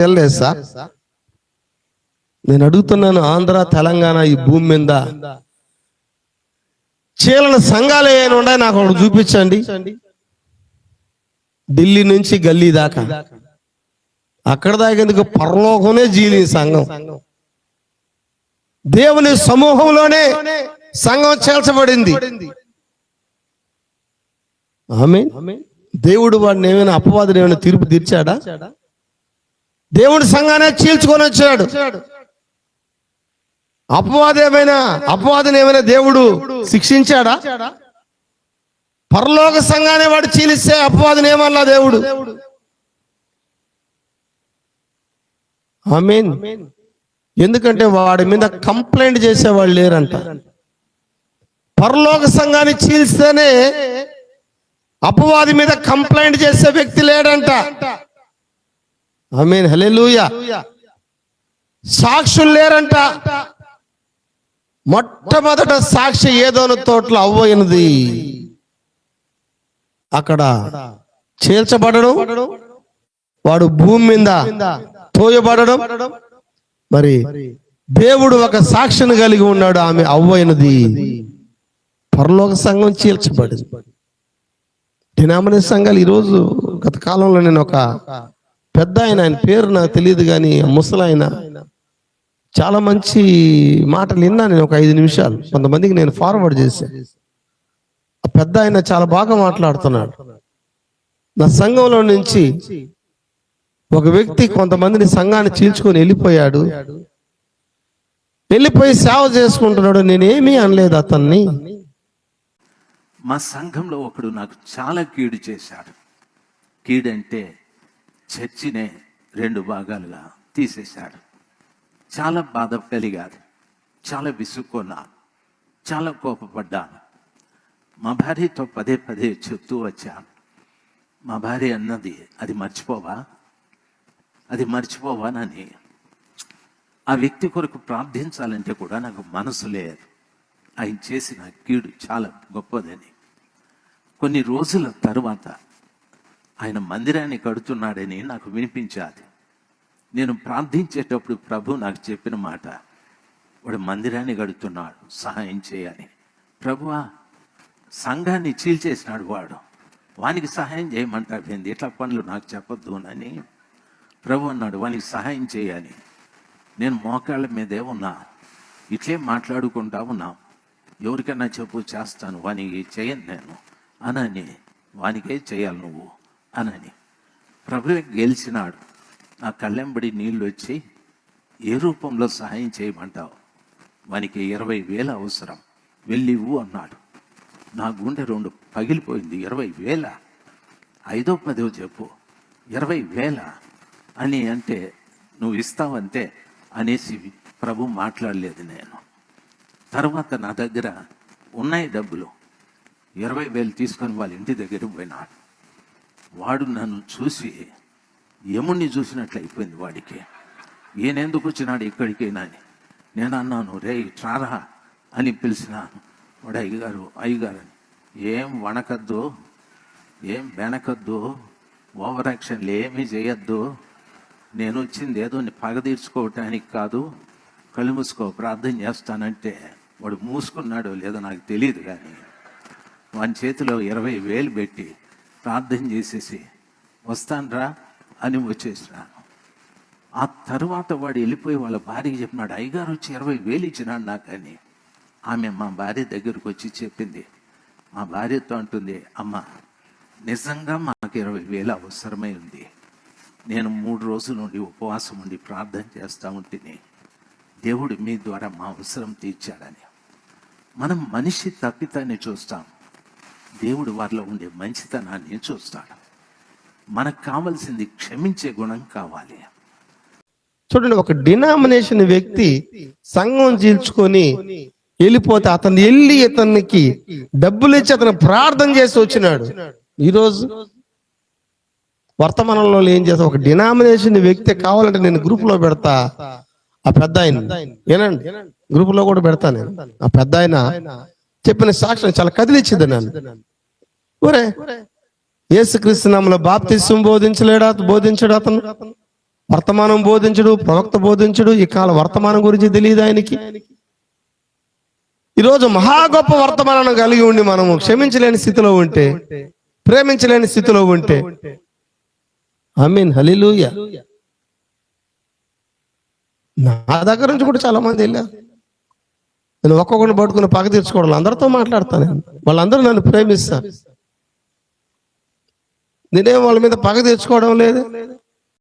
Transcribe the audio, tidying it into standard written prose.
తెలియదు సార్. నేను అడుగుతున్నాను, ఆంధ్ర తెలంగాణ ఈ భూమి మీద చీలన సంఘాలు ఏమైనా ఉన్నాయి నాకు ఒకటి చూపించండి. ఢిల్లీ నుంచి గల్లీ దాకా, అక్కడ దాకా ఎందుకు పరలోకమే జీలి సంఘం. దేవుని సమూహంలోనే సంఘం చేల్చబడింది. ఆమేన్. దేవుడు వాడిని ఏమైనా అపవాదుని ఏమైనా తీర్పు తీర్చాడా? దేవుడి సంఘాన్ని చీల్చుకొని వచ్చాడు. అపవాదిని ఏమైనా దేవుడు శిక్షించాడా? పరలోక సంఘాన్ని వాడు చీలిస్తే అపవాదిని ఏమన్నా దేవుడు? ఆమేన్. ఎందుకంటే వాడి మీద కంప్లైంట్ చేసేవాళ్ళు లేరంట. పరలోక సంఘాన్ని చీల్స్తేనే అపవాది మీద కంప్లైంట్ చేసే వ్యక్తి లేడంట. ఆమేన్, హల్లెలూయా. సాక్షులు లేరంట. మొట్టమొదట సాక్షి ఏదోను తోటలో అవ్వయినది. అక్కడ చీల్చబడడం, వాడు భూమి మీద తోయబడడం. మరి దేవుడు ఒక సాక్షిని కలిగి ఉన్నాడు. ఆమె అవ్వయినది. పరలోక సంఘం చీల్చబడింది. డినామినేషన్ సంఘాలు ఈరోజు, గత కాలంలో నేను ఒక పెద్ద ఆయన పేరు నాకు తెలియదు కానీ ముసలాయన చాలా మంచి మాటలు విన్నా. నేను ఒక 5 నిమిషాలు కొంతమందికి నేను ఫార్వర్డ్ చేశాను. ఆ పెద్ద ఆయన చాలా బాగా మాట్లాడుతున్నాడు. నా సంఘంలో నుంచి ఒక వ్యక్తి కొంతమందిని సంఘాన్ని చీల్చుకొని వెళ్ళిపోయాడు. వెళ్ళిపోయి సేవ చేసుకుంటున్నాడు. నేనేమీ అనలేదు అతన్ని. మా సంఘంలో ఒకడు నాకు చాలా కీడు చేశాడు. కీడంటే చర్చినే 2 భాగాలుగా తీసేశాడు. చాలా బాధ కలిగాడు. చాలా విసుక్కున్నాను. చాలా కోపపడ్డాను. మా భార్యతో పదే చెప్తూ వచ్చాను. మా భార్య అన్నది, అది మర్చిపోవానని. ఆ వ్యక్తి కొరకు ప్రార్థించాలంటే కూడా నాకు మనసు లేదు. ఆయన చేసిన కీడు చాలా గొప్పదని. కొన్ని రోజుల తరువాత ఆయన మందిరాన్ని కడుతున్నాడని నాకు వినిపించాది. నేను ప్రార్థించేటప్పుడు ప్రభు నాకు చెప్పిన మాట, వాడు మందిరాన్ని కడుతున్నాడు, సహాయం చేయని. ప్రభువా, సంఘాన్ని చీల్చేసినాడు వాడు, వానికి సహాయం చేయమంటాడు ఏంది? ఇట్లా పనులు నాకు చెప్పొద్దు అని ప్రభు అన్నాడు. వానికి సహాయం చేయని. నేను మోకాళ్ళ మీదే ఉన్నా, ఇట్లే మాట్లాడుకుంటా ఉన్నాం. ఎవరికైనా చెప్పు, చేస్తాను, వానికి చేయను నేను అనని. వానికే చేయాలి నువ్వు అనని. ప్రభువే గెలిచినాడు. నా కళ్ళెంబడి నీళ్ళు వచ్చి, ఏ రూపంలో సహాయం చేయమంటావు? వానికి 20,000 అవసరం, వెళ్ళివ్వు అన్నాడు. నా గుండె 2 పగిలిపోయింది. 20,000? 5వ 10వ చెప్పు, 20,000 అని అంటే నువ్వు ఇస్తావంతే అనేసి ప్రభు మాట్లాడలేదు. నేను తర్వాత నా దగ్గర ఉన్నాయి డబ్బులు, 20,000 తీసుకొని వాళ్ళ ఇంటి దగ్గరికి పోయినాడు. వాడు నన్ను చూసి యముణ్ణి చూసినట్లు అయిపోయింది వాడికి. ఈయనెందుకు వచ్చినాడు ఇక్కడికి అని నేను అన్నాను. రే ట్రారా అని పిలిచినాను. వాడు అయ్యగారు అని. ఏం వణకద్దు, ఏం బెనకద్దు, ఓవర్ యాక్షన్లు ఏమీ చేయొద్దు. నేను వచ్చింది ఏదో పగ తీర్చుకోవటానికి కాదు, కళ్ళు మూసుకో, ప్రార్థన చేస్తానంటే వాడు మూసుకున్నాడో లేదో నాకు తెలియదు, కానీ వాని చేతిలో 20,000 పెట్టి ప్రార్థన చేసేసి వస్తానరా అని వచ్చేసినాను. ఆ తర్వాత వాడు వెళ్ళిపోయి వాళ్ళ భార్యకి చెప్పినాడు, అయ్యగారు వచ్చి 20,000 ఇచ్చినాడు నాకని. ఆమె మా భార్య దగ్గరకు వచ్చి చెప్పింది. మా భార్యతో అంటుంది, అమ్మ నిజంగా మాకు 20,000 అవసరమై ఉంది. నేను 3 రోజుల నుండి ఉపవాసం ఉండి ప్రార్థన చేస్తూ ఉంటేనే దేవుడు మీ ద్వారా మా అవసరం తీర్చాడని. మనం మనిషి తప్పితాన్ని చూస్తాం, దేవుడు వారిలో ఉండే మంచితనాన్ని చూస్తాడు. మనకు కావాల్సింది క్షమించే గుణం కావాలి. చూడండి, ఒక డినామినేషన్ వ్యక్తి సంఘం చీల్చుకొని వెళ్ళిపోతే అతను వెళ్ళి ఇతనికి డబ్బులు ఇచ్చి అతను ప్రార్థన చేసి వచ్చినాడు. ఈరోజు వర్తమానంలో ఏం చేస్తా, ఒక డినామినేషన్ వ్యక్తి కావాలంటే నేను గ్రూప్ లో పెడతా. ఆ పెద్ద ఆయన ఏనండి, గ్రూప్ లో కూడా పెడతా నేను. ఆ పెద్ద ఆయన చెప్పిన సాక్ష్యం చాలా కదిలిచ్చింది నన్ను. ఒరే, యేసుక్రీస్తు నామములో బాప్తిస్మం బోధించాడు అతను. వర్తమానం బోధించడు, ప్రవక్త బోధించడు, ఈ కాల వర్తమానం గురించి తెలియదు ఆయనకి. ఈరోజు మహా గొప్ప వర్తమానం కలిగి ఉండి మనము క్షమించలేని స్థితిలో ఉంటే, ప్రేమించలేని స్థితిలో ఉంటే, ఆమేన్ హల్లెలూయా. నా దగ్గర నుంచి కూడా చాలా మంది వెళ్ళారు. నేను ఒక్కొక్కరిని పట్టుకుని పగ తీర్చుకోవడం, అందరితో మాట్లాడతాను. వాళ్ళందరూ నన్ను ప్రేమిస్తారు. నేనేం వాళ్ళ మీద పగ తీర్చుకోవడం లేదు.